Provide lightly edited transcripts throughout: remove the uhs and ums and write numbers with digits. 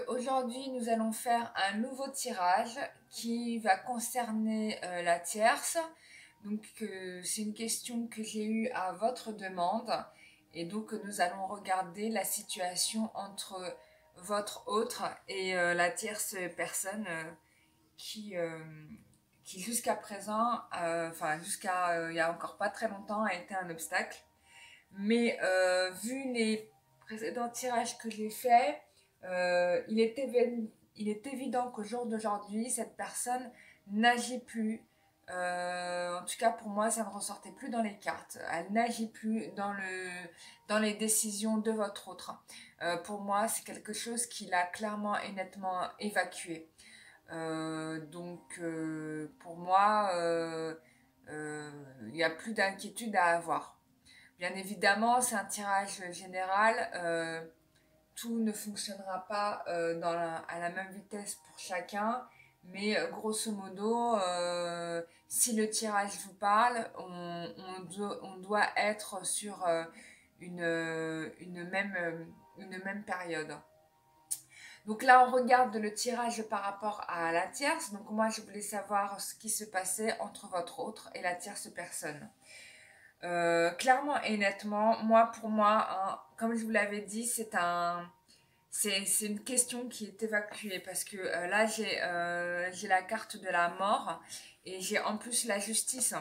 Aujourd'hui, nous allons faire un nouveau tirage qui va concerner la tierce. C'est une question que j'ai eue à votre demande. Et donc, nous allons regarder la situation entre votre autre et la tierce personne qui, euh, qui jusqu'à présent, jusqu'à il y a encore pas très longtemps, a été un obstacle. Mais vu les précédents tirages que j'ai faits, il est évident qu'au jour d'aujourd'hui, cette personne n'agit plus. En tout cas, pour moi, ça ne ressortait plus dans les cartes. Elle n'agit plus dans les décisions de votre autre. Pour moi, c'est quelque chose qu'il a clairement et nettement évacué. Pour moi, il n'y a plus d'inquiétude à avoir. Bien évidemment, c'est un tirage général. Tout ne fonctionnera pas à la même vitesse pour chacun. Mais grosso modo, si le tirage vous parle, on doit être sur une même période. Donc là, on regarde le tirage par rapport à la tierce. Donc moi, je voulais savoir ce qui se passait entre votre autre et la tierce personne. Clairement et nettement, pour moi, hein, comme je vous l'avais dit, c'est une question qui est évacuée parce que là, j'ai la carte de la mort et j'ai en plus la justice.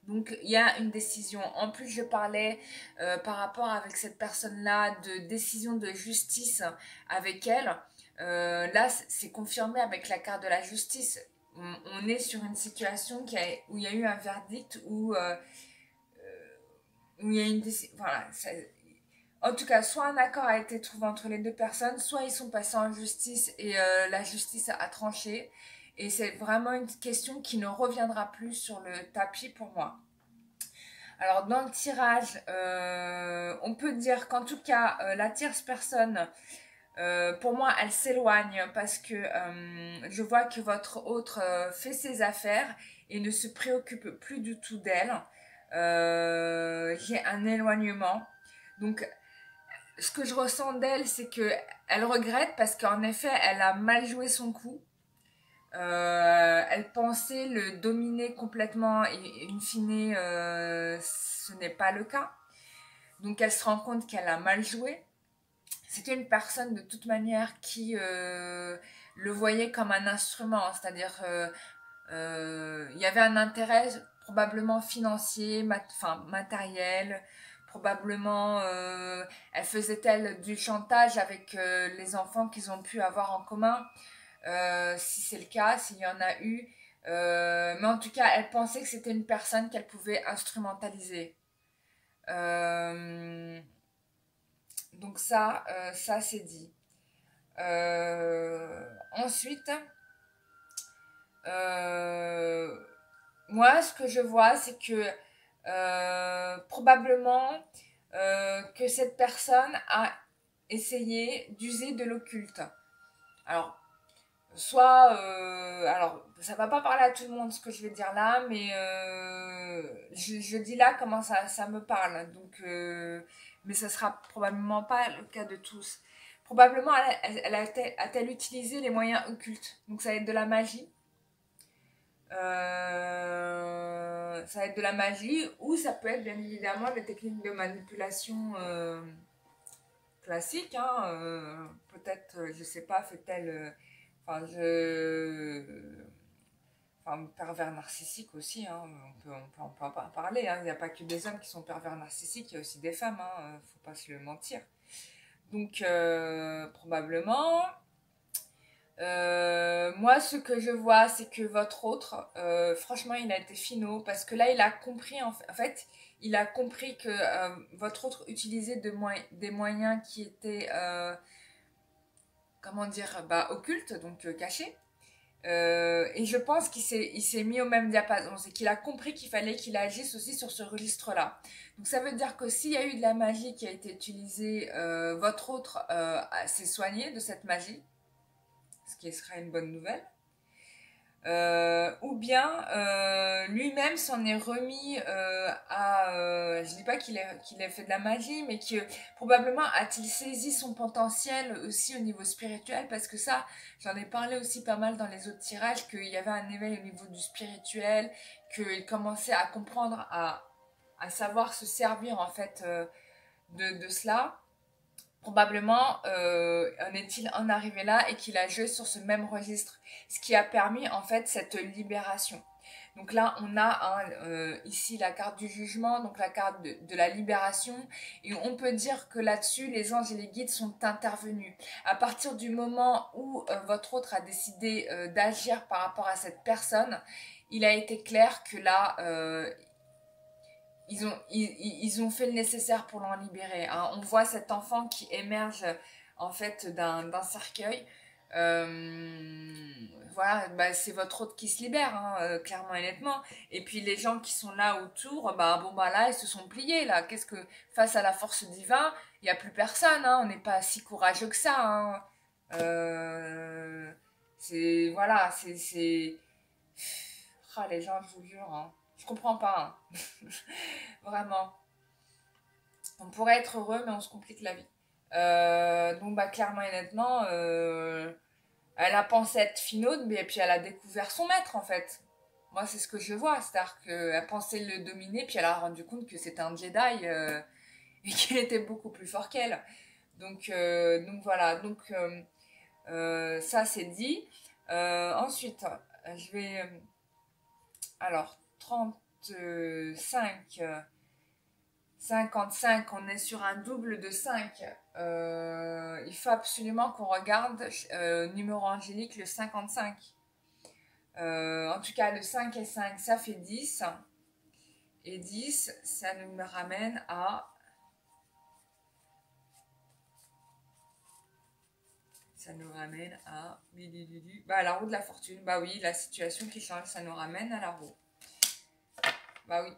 Donc, il y a une décision. En plus, je parlais par rapport avec cette personne-là de décision de justice avec elle. Là, c'est confirmé avec la carte de la justice. On est sur une situation où il y a eu un verdict où il y a une décision. Voilà. En tout cas, soit un accord a été trouvé entre les deux personnes, soit ils sont passés en justice et la justice a tranché. Et c'est vraiment une question qui ne reviendra plus sur le tapis pour moi. Alors, dans le tirage, on peut dire qu'en tout cas, la tierce personne, pour moi, elle s'éloigne parce que je vois que votre autre fait ses affaires et ne se préoccupe plus du tout d'elle. J'ai un éloignement. Donc, ce que je ressens d'elle, c'est que elle regrette parce qu'en effet, elle a mal joué son coup. Elle pensait le dominer complètement et in fine, ce n'est pas le cas. Donc, elle se rend compte qu'elle a mal joué. C'était une personne de toute manière qui le voyait comme un instrument, c'est-à-dire il y avait un intérêt probablement financier, matériel, probablement elle faisait-elle du chantage avec les enfants qu'ils ont pu avoir en commun, si c'est le cas, s'il y en a eu. Mais en tout cas, elle pensait que c'était une personne qu'elle pouvait instrumentaliser. Donc ça c'est dit. Ensuite, moi, ce que je vois, c'est que probablement que cette personne a essayé d'user de l'occulte. Alors, alors, ça va pas parler à tout le monde ce que je vais dire là, mais je dis là comment ça me parle. Donc, mais ça sera probablement pas le cas de tous. Probablement, a-t-elle utilisé les moyens occultes. Donc, ça va être de la magie. Ça va être de la magie ou ça peut être bien évidemment des techniques de manipulation classiques. Hein, peut-être, je sais pas, fait-elle. Pervers narcissique aussi, hein, on peut en parler. Hein, il n'y a pas que des hommes qui sont pervers narcissiques, il y a aussi des femmes, hein, faut pas se le mentir. Donc, probablement. Moi, ce que je vois, c'est que votre autre, franchement, il a été finot parce que là, il a compris, en fait, il a compris que votre autre utilisait des moyens qui étaient, comment dire, occultes, donc cachés. Et je pense qu'il s'est mis au même diapason, c'est qu'il a compris qu'il fallait qu'il agisse aussi sur ce registre-là. Donc ça veut dire que s'il y a eu de la magie qui a été utilisée, votre autre s'est soigné de cette magie, ce qui sera une bonne nouvelle. Ou bien lui-même s'en est remis je dis pas qu'il ait fait de la magie, mais que probablement a-t-il saisi son potentiel aussi au niveau spirituel, parce que ça, j'en ai parlé aussi pas mal dans les autres tirages, qu'il y avait un éveil au niveau du spirituel, qu'il commençait à comprendre, à savoir se servir en fait de cela. Probablement en est-il en arrivé là et qu'il a joué sur ce même registre, ce qui a permis en fait cette libération. Donc là, on a ici la carte du jugement, donc la carte de la libération, et on peut dire que là-dessus, les anges et les guides sont intervenus. À partir du moment où votre autre a décidé d'agir par rapport à cette personne, il a été clair que là, ils ont fait le nécessaire pour l'en libérer. Hein. On voit cet enfant qui émerge en fait d'un cercueil. Voilà, bah, c'est votre hôte qui se libère, hein, clairement et nettement. Et puis les gens qui sont là autour, bah bon bah là ils se sont pliés là. Qu'est-ce que face à la force divine, il n'y a plus personne. Hein, on n'est pas si courageux que ça. Hein. C'est voilà, c'est ah, les gens, je vous jure. Hein. Je comprends pas. Hein. Vraiment. On pourrait être heureux, mais on se complique la vie. Donc, bah, clairement et nettement, elle a pensé être finaude, mais puis elle a découvert son maître, en fait. Moi, c'est ce que je vois. C'est-à-dire qu'elle pensait le dominer, puis elle a rendu compte que c'était un Jedi et qu'il était beaucoup plus fort qu'elle. Donc voilà. Donc, ça, c'est dit. Ensuite, je vais... alors, 35... 55, on est sur un double de 5. Il faut absolument qu'on regarde numéro angélique, le 55. En tout cas, le 5 et 5, ça fait 10. Et 10, ça nous ramène à... Ça nous ramène à... Bah, la roue de la fortune. Bah oui, la situation qui change, ça nous ramène à la roue. Bah oui.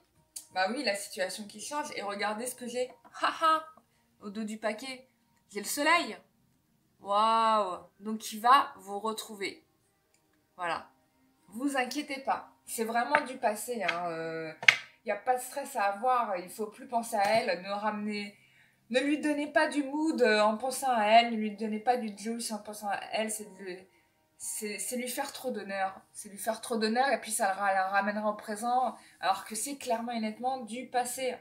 Bah oui, la situation qui change. Et regardez ce que j'ai. Haha, au dos du paquet. J'ai le soleil. Waouh! Donc il va vous retrouver. Voilà. Vous inquiétez pas. C'est vraiment du passé. Hein. Y a pas de stress à avoir. Il faut plus penser à elle. Ne lui donnez pas du mood en pensant à elle. Ne lui donnez pas du juice en pensant à elle. C'est lui faire trop d'honneur. C'est lui faire trop d'honneur et puis ça la ramènera au présent. Alors que c'est clairement et nettement du passé.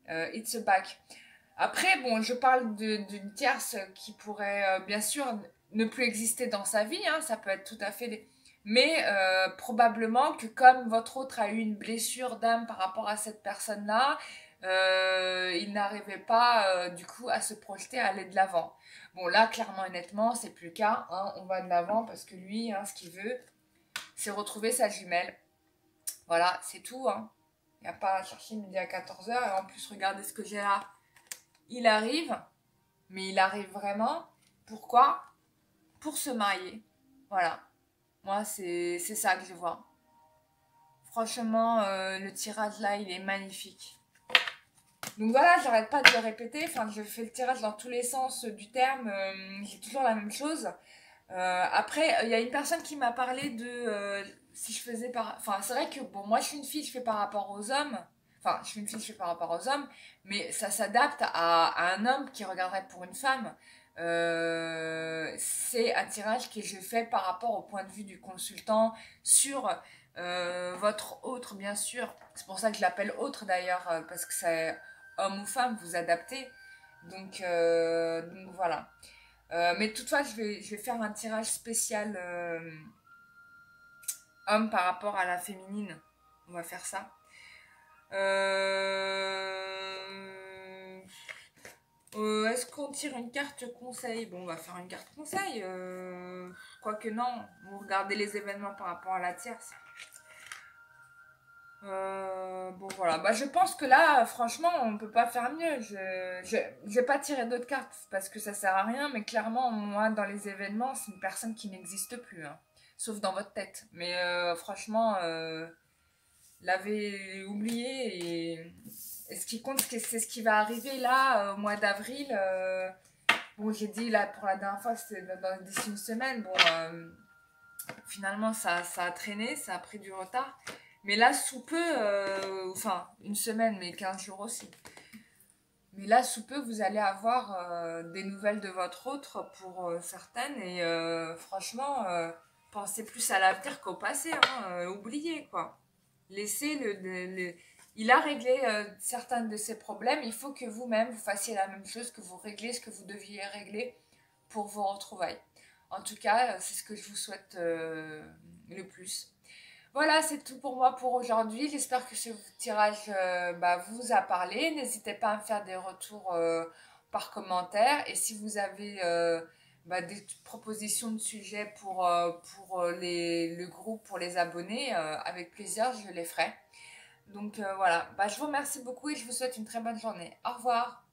It's a back. Après, bon, je parle d'une tierce qui pourrait bien sûr ne plus exister dans sa vie, hein, ça peut être tout à fait... Mais probablement que comme votre autre a eu une blessure d'âme par rapport à cette personne-là, il n'arrivait pas du coup à se projeter, à aller de l'avant. Bon là, clairement et honnêtement, c'est plus le cas, hein, on va de l'avant parce que lui, hein, ce qu'il veut, c'est retrouver sa jumelle. Voilà, c'est tout. Hein. Il n'y a pas à chercher midi à 14h et en plus, regardez ce que j'ai là. Il arrive, mais il arrive vraiment. Pourquoi? Pour se marier. Voilà. Moi, c'est ça que je vois. Franchement, le tirage là, il est magnifique. Donc voilà, j'arrête pas de le répéter. Enfin, je fais le tirage dans tous les sens du terme. J'ai toujours la même chose. Après, il y a une personne qui m'a parlé de si je faisais par... Enfin, c'est vrai que, bon, moi, je suis une fille, je fais par rapport aux hommes. Enfin, je suis une fille, je fais par rapport aux hommes. Mais ça s'adapte à un homme qui regarderait pour une femme. C'est un tirage que je fais par rapport au point de vue du consultant sur votre autre, bien sûr. C'est pour ça que je l'appelle autre, d'ailleurs, parce que c'est homme ou femme, vous adaptez. Donc voilà. Mais toutefois, je vais faire un tirage spécial homme par rapport à la féminine. On va faire ça. Est-ce qu'on tire une carte conseil? Bon, on va faire une carte conseil. Quoique non, vous regardez les événements par rapport à la tierce. Bon voilà, bah, je pense que là, franchement, on peut pas faire mieux. Je vais pas tirer d'autres cartes parce que ça sert à rien, mais clairement, moi, dans les événements, c'est une personne qui n'existe plus, hein, sauf dans votre tête. Mais franchement, l'avez oublié et ce qui compte, c'est ce qui va arriver là au mois d'avril. Bon, j'ai dit là pour la dernière fois, c'était d'ici une semaine. Bon. finalement, ça a traîné, ça a pris du retard. Mais là, sous peu, enfin, une semaine, mais 15 jours aussi. Mais là, sous peu, vous allez avoir des nouvelles de votre autre pour certaines. Et franchement, pensez plus à l'avenir qu'au passé. Hein, oubliez, quoi. Laissez Il a réglé certains de ses problèmes. Il faut que vous-même, vous fassiez la même chose, que vous réglez ce que vous deviez régler pour vos retrouvailles. En tout cas, c'est ce que je vous souhaite le plus. Voilà, c'est tout pour moi pour aujourd'hui. J'espère que ce tirage vous a parlé. N'hésitez pas à me faire des retours par commentaire. Et si vous avez des propositions de sujets pour le groupe, pour les abonnés, avec plaisir, je les ferai. Donc voilà, je vous remercie beaucoup et je vous souhaite une très bonne journée. Au revoir.